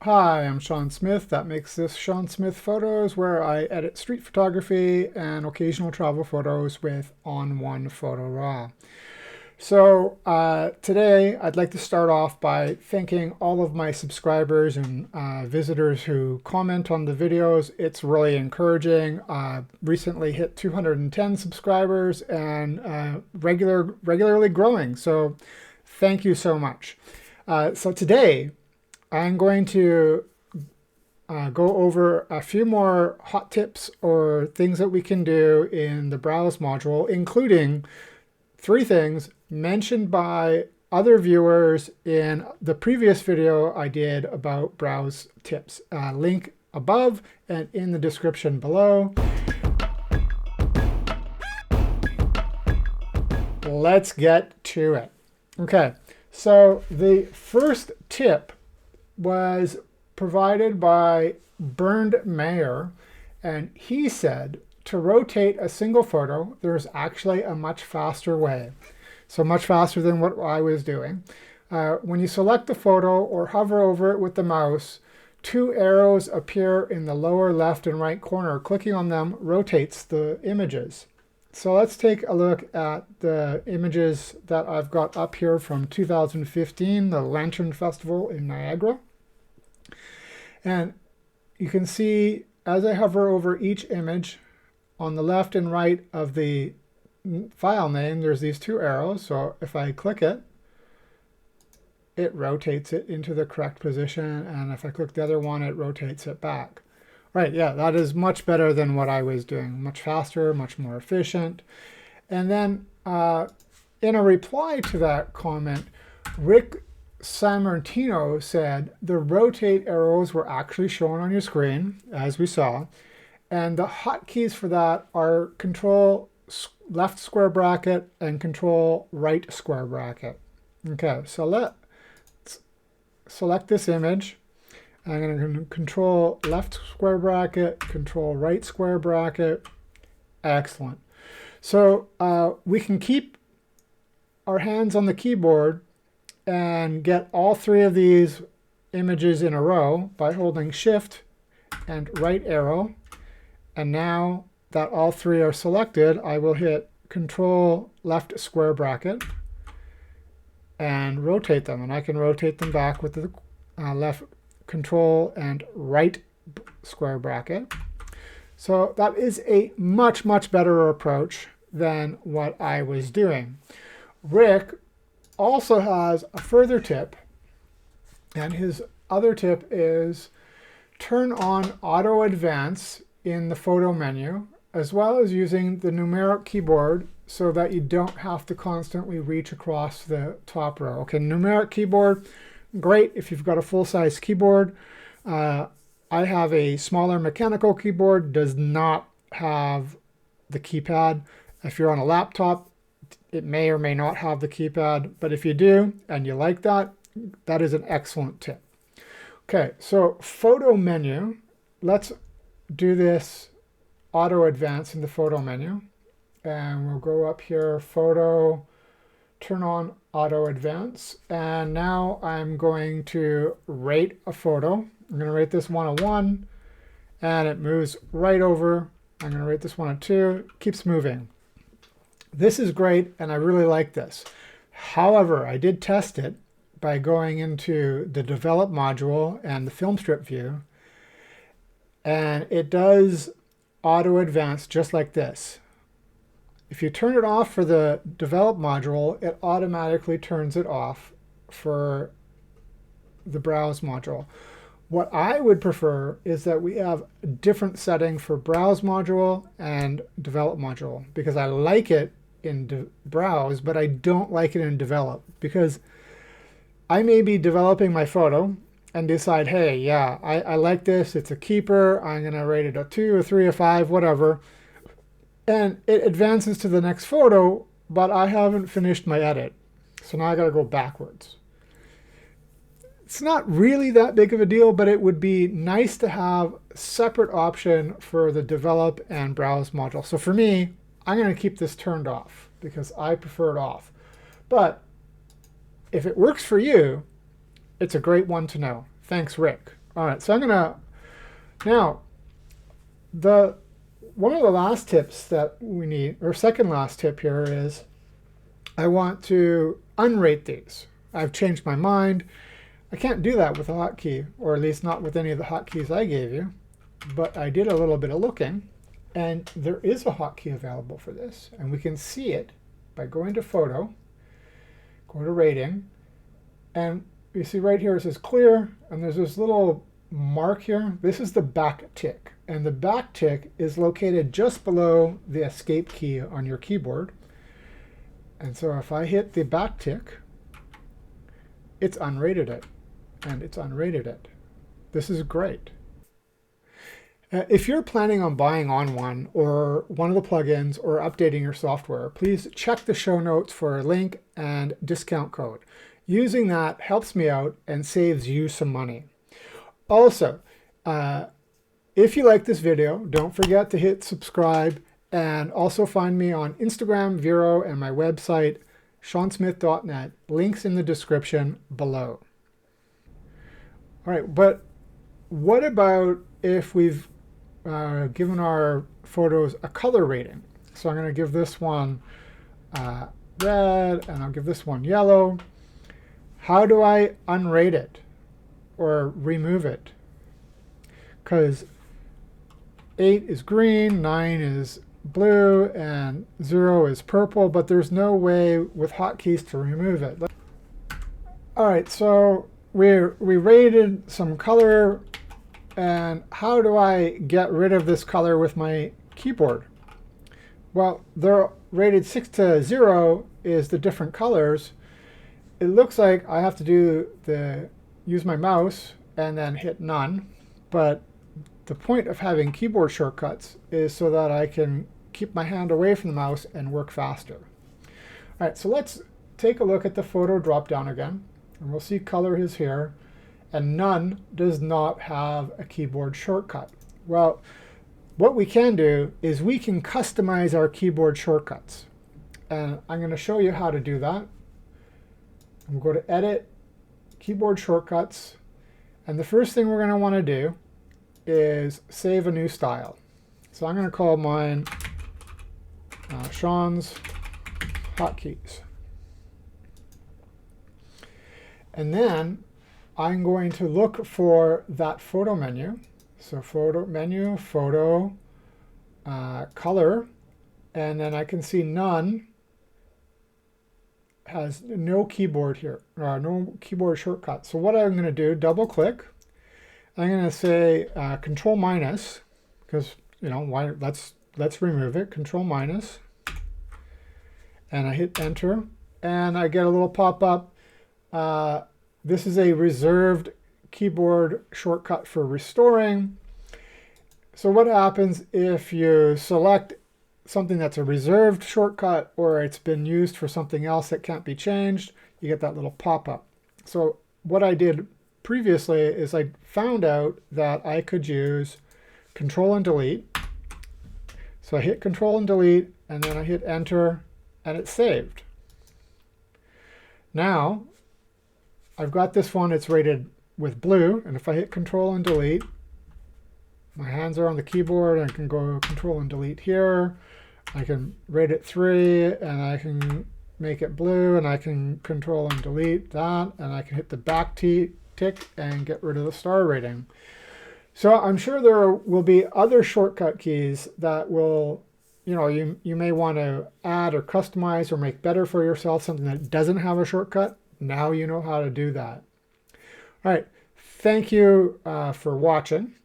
Hi, I'm Sean Smith. That makes this Sean Smith Photos, where I edit street photography and occasional travel photos with On1 Photo Raw. So today I'd like to start off by thanking all of my subscribers and visitors who comment on the videos. It's really encouraging. Recently hit 210 subscribers and regularly growing. So thank you so much. So today I'm going to go over a few more hot tips or things that we can do in the Browse module, including 3 things mentioned by other viewers in the previous video I did about Browse tips. Link above and in the description below. Let's get to it. Okay, so the first tip was provided by Bernd Mayer, and he said to rotate a single photo, there's actually a much faster way. So much faster than what I was doing. When you select the photo or hover over it with the mouse, 2 arrows appear in the lower left and right corner. Clicking on them rotates the images. So let's take a look at the images that I've got up here from 2015, the Lantern Festival in Niagara. And you can see as I hover over each image, on the left and right of the file name, there's these 2 arrows. So if I click it, it rotates it into the correct position. And if I click the other one, it rotates it back. Right, yeah, that is much better than what I was doing. Much faster, much more efficient. And then in a reply to that comment, Rick Sammartino said the rotate arrows were actually shown on your screen, as we saw. And the hotkeys for that are Control left square bracket and Control right square bracket. Okay, so let's select this image. I'm going to Control left square bracket, Control right square bracket. Excellent. So we can keep our hands on the keyboard and get all 3 of these images in a row by holding Shift and right arrow. And now that all 3 are selected, I will hit Control left square bracket and rotate them. And I can rotate them back with the left Control and right square bracket. So that is a much, much better approach than what I was doing. Rick also has a further tip, and his other tip is turn on auto advance in the photo menu, as well as using the numeric keyboard so that you don't have to constantly reach across the top row. Okay, numeric keyboard, great if you've got a full-size keyboard. I have a smaller mechanical keyboard, does not have the keypad. If you're on a laptop, it may or may not have the keypad, but if you do and you like that, that is an excellent tip. Okay, so photo menu, let's do this auto advance in the photo menu. And we'll go up here, photo, turn on auto advance. And now I'm going to rate a photo. I'm going to rate this one a 1, and it moves right over. I'm going to rate this one a 2, keeps moving. This is great, and I really like this. However, I did test it by going into the develop module and the film strip view, and it does auto advance just like this. If you turn it off for the develop module, it automatically turns it off for the browse module. What I would prefer is that we have a different setting for browse module and develop module, because I like it in browse, but I don't like it in develop, because I may be developing my photo and decide, hey, yeah, I like this, it's a keeper, I'm going to rate it a 2, a 3, a 5, whatever. And it advances to the next photo, but I haven't finished my edit. So now I got to go backwards. It's not really that big of a deal, but it would be nice to have a separate option for the develop and browse module. So for me, I'm going to keep this turned off because I prefer it off. But if it works for you, it's a great one to know. Thanks, Rick. All right, so I'm gonna, now, one of the last tips that we need, or second last tip here is, I want to unrate these. I've changed my mind. I can't do that with a hotkey, or at least not with any of the hotkeys I gave you, but I did a little bit of looking, and there is a hotkey available for this, and we can see it by going to Photo, go to Rating, and you see right here it says Clear, and there's this little mark here. This is the back tick, and the back tick is located just below the Escape key on your keyboard. And so if I hit the back tick, it's unrated it, and it's unrated it. This is great. If you're planning on buying On1 or one of the plugins or updating your software, please check the show notes for a link and discount code. Using that helps me out and saves you some money. Also, if you like this video, don't forget to hit subscribe, and also find me on Instagram, Vero, and my website, seansmith.net. Links in the description below. All right, but what about if we've given our photos a color rating? So I'm going to give this one red, and I'll give this one yellow. How do I unrate it or remove it? Because 8 is green, 9 is blue, and 0 is purple, but there's no way with hotkeys to remove it. All right, so we rated some color, and how do I get rid of this color with my keyboard? Well, they're rated 6 to 0 is the different colors. It looks like I have to use my mouse and then hit none, but the point of having keyboard shortcuts is so that I can keep my hand away from the mouse and work faster. All right, so let's take a look at the photo drop down again, and we'll see color is here, and none does not have a keyboard shortcut. Well, what we can do is we can customize our keyboard shortcuts, and I'm going to show you how to do that. I'm going to go to Edit, Keyboard Shortcuts, and the first thing we're going to want to do is save a new style. So I'm going to call mine Sean's Hotkeys. And then I'm going to look for that photo menu. So photo menu, photo, color, and then I can see none has no keyboard here, no keyboard shortcut. So what I'm going to do, double click. I'm going to say Control minus, because why? Let's remove it. Control minus, and I hit Enter, and I get a little pop-up. This is a reserved keyboard shortcut for restoring. So what happens if you select something that's a reserved shortcut, or it's been used for something else that can't be changed? You get that little pop-up. So what I did previously is I found out that I could use Control and Delete. So I hit Control and Delete, and then I hit Enter, and it's saved. Now I've got this one, it's rated with blue, and if I hit Control and Delete, my hands are on the keyboard, I can go Control and Delete here. I can rate it 3, and I can make it blue, and I can Control and Delete that, and I can hit the back tick and get rid of the star rating. So I'm sure there will be other shortcut keys that will, you may want to add or customize or make better for yourself, something that doesn't have a shortcut. Now you know how to do that. All right, thank you for watching.